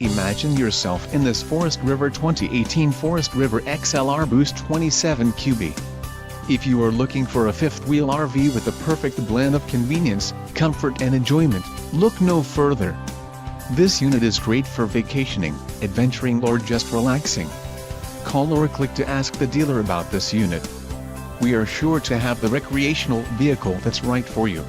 Imagine yourself in this Forest River 2018 Forest River XLR Boost 27 QB. If you are looking for a fifth-wheel RV with a perfect blend of convenience, comfort and enjoyment, look no further. This unit is great for vacationing, adventuring or just relaxing. Call or click to ask the dealer about this unit. We are sure to have the recreational vehicle that's right for you.